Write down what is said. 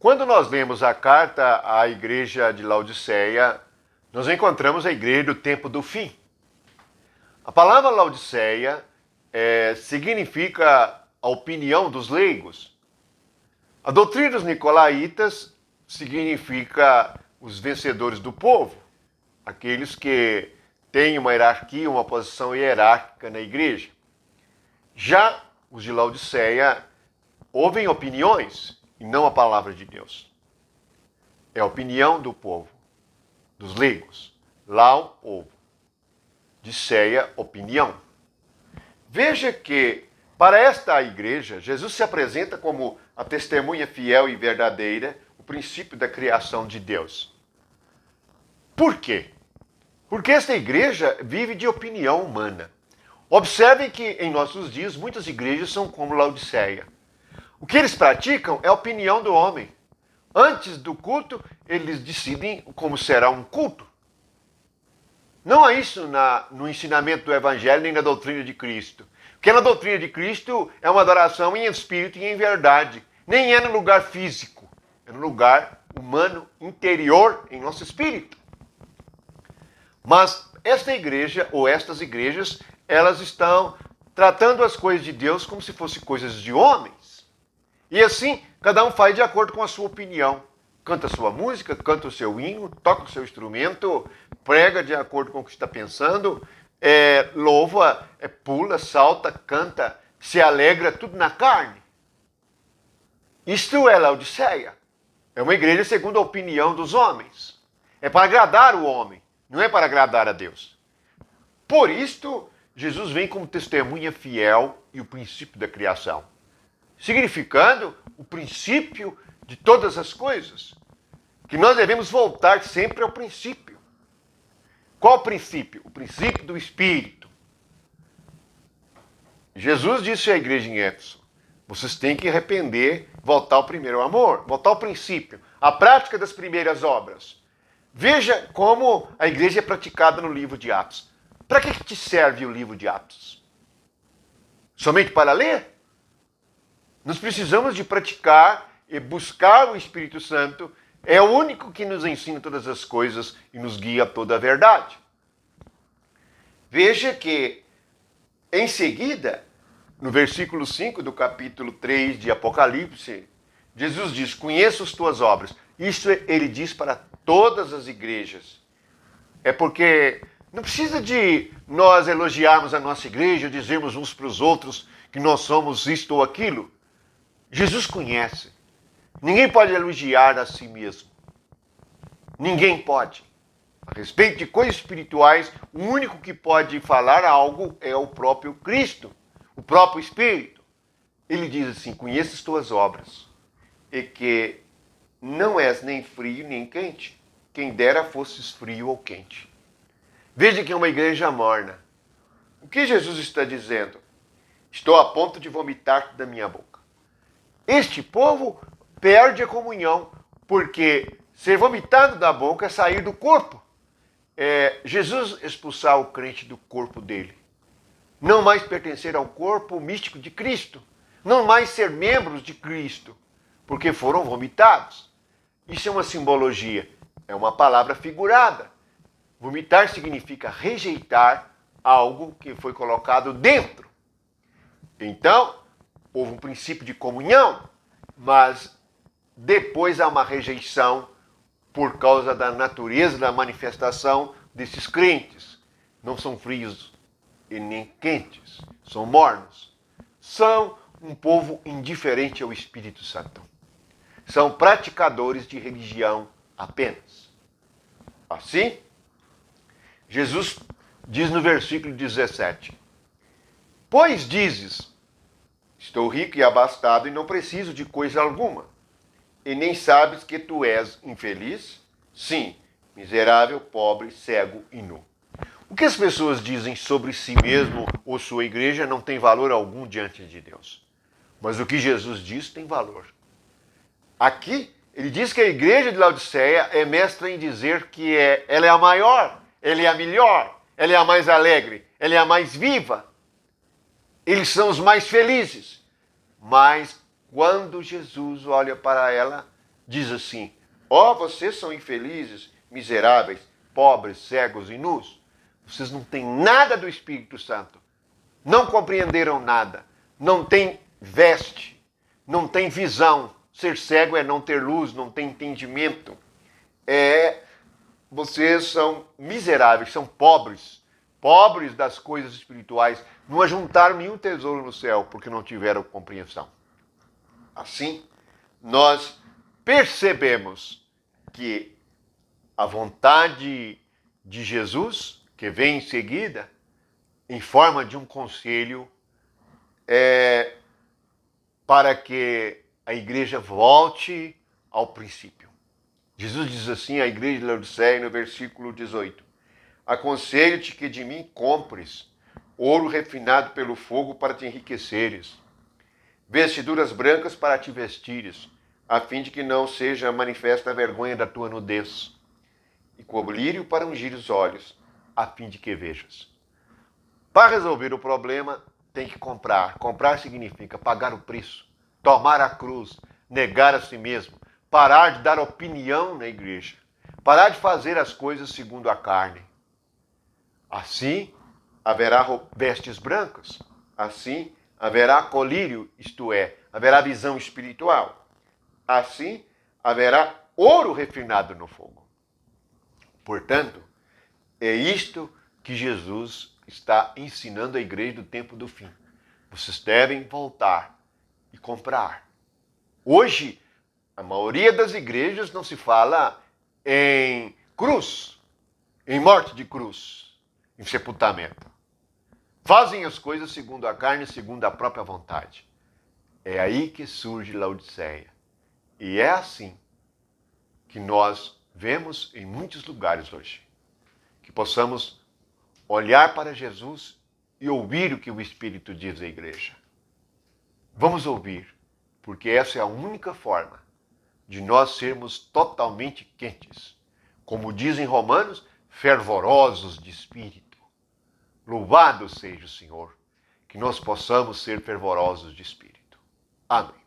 Quando nós lemos a carta à igreja de Laodiceia, nós encontramos a igreja do tempo do fim. A palavra Laodiceia significa a opinião dos leigos. A doutrina dos nicolaítas significa os vencedores do povo, aqueles que têm uma hierarquia, uma posição hierárquica na igreja. Já os de Laodiceia ouvem opiniões e não a palavra de Deus. É a opinião do povo, dos leigos. Lau, povo. Diceia, opinião. Veja que, para esta igreja, Jesus se apresenta como a testemunha fiel e verdadeira, o princípio da criação de Deus. Por quê? Porque esta igreja vive de opinião humana. Observem que em nossos dias muitas igrejas são como Laodiceia. O que eles praticam é a opinião do homem. Antes do culto, eles decidem como será um culto. Não há isso no ensinamento do Evangelho nem na doutrina de Cristo. Porque na doutrina de Cristo é uma adoração em espírito e em verdade. Nem é no lugar físico, é no lugar humano, interior, em nosso espírito. Mas esta igreja, ou estas igrejas, elas estão tratando as coisas de Deus como se fossem coisas de homens. E assim, cada um faz de acordo com a sua opinião. Canta a sua música, canta o seu hino, toca o seu instrumento, prega de acordo com o que está pensando, louva, pula, salta, canta, se alegra, tudo na carne. Isto é Laodiceia. É uma igreja segundo a opinião dos homens. É para agradar o homem, não é para agradar a Deus. Por isto, Jesus vem como testemunha fiel e o princípio da criação. Significando o princípio de todas as coisas. Que nós devemos voltar sempre ao princípio. Qual o princípio? O princípio do Espírito. Jesus disse à igreja em Éfeso, vocês têm que arrepender, voltar ao primeiro amor, voltar ao princípio, à prática das primeiras obras. Veja como a igreja é praticada no livro de Atos. Para que te serve o livro de Atos? Somente para ler? Nós precisamos de praticar e buscar o Espírito Santo. É o único que nos ensina todas as coisas e nos guia a toda a verdade. Veja que, em seguida, no versículo 5 do capítulo 3 de Apocalipse, Jesus diz, conheço as tuas obras. Isso ele diz para todas as igrejas. É porque não precisa de nós elogiarmos a nossa igreja, dizermos uns para os outros que nós somos isto ou aquilo. Jesus conhece. Ninguém pode elogiar a si mesmo. Ninguém pode. A respeito de coisas espirituais, o único que pode falar algo é o próprio Cristo, o próprio Espírito. Ele diz assim, conheço as tuas obras, e que não és nem frio nem quente. Quem dera fosses frio ou quente. Veja que é uma igreja morna. O que Jesus está dizendo? Estou a ponto de vomitar da minha boca. Este povo perde a comunhão, porque ser vomitado da boca é sair do corpo. Jesus expulsar o crente do corpo dele. Não mais pertencer ao corpo místico de Cristo. Não mais ser membros de Cristo, porque foram vomitados. Isso é uma simbologia, é uma palavra figurada. Vomitar significa rejeitar algo que foi colocado dentro. Então, houve um princípio de comunhão, mas depois há uma rejeição por causa da natureza da manifestação desses crentes. Não são frios e nem quentes, são mornos. São um povo indiferente ao Espírito Santo. São praticadores de religião apenas. Assim, Jesus diz no versículo 17, pois dizes, estou rico e abastado e não preciso de coisa alguma. E nem sabes que tu és infeliz? Sim, miserável, pobre, cego e nu. O que as pessoas dizem sobre si mesmo ou sua igreja não tem valor algum diante de Deus. Mas o que Jesus diz tem valor. Aqui, ele diz que a igreja de Laodiceia é mestra em dizer que ela é a maior, ela é a melhor, ela é a mais alegre, ela é a mais viva. Eles são os mais felizes. Mas quando Jesus olha para ela, diz assim: ó, vocês são infelizes, miseráveis, pobres, cegos e nus. Vocês não têm nada do Espírito Santo. Não compreenderam nada. Não têm veste. Não têm visão. Ser cego é não ter luz, não ter entendimento. Vocês são miseráveis, são pobres. Pobres das coisas espirituais. Não ajuntaram nenhum tesouro no céu porque não tiveram compreensão. Assim, nós percebemos que a vontade de Jesus, que vem em seguida, em forma de um conselho, para que a igreja volte ao princípio. Jesus diz assim à igreja de Laodiceia, no versículo 18: aconselho-te que de mim compres ouro refinado pelo fogo para te enriqueceres, vestiduras brancas para te vestires, a fim de que não seja manifesta a vergonha da tua nudez, e colírio para ungir os olhos, a fim de que vejas. Para resolver o problema, tem que comprar. Comprar significa pagar o preço, tomar a cruz, negar a si mesmo, parar de dar opinião na igreja, parar de fazer as coisas segundo a carne. Assim, haverá vestes brancas, assim, haverá colírio, isto é, haverá visão espiritual. Assim, haverá ouro refinado no fogo. Portanto, é isto que Jesus está ensinando a igreja do tempo do fim. Vocês devem voltar e comprar. Hoje, a maioria das igrejas não se fala em cruz, em morte de cruz, em sepultamento. Fazem as coisas segundo a carne, segundo a própria vontade. É aí que surge Laodiceia. E é assim que nós vemos em muitos lugares hoje. Que possamos olhar para Jesus e ouvir o que o Espírito diz à igreja. Vamos ouvir, porque essa é a única forma de nós sermos totalmente quentes. Como dizem Romanos, fervorosos de espírito. Louvado seja o Senhor, que nós possamos ser fervorosos de espírito. Amém.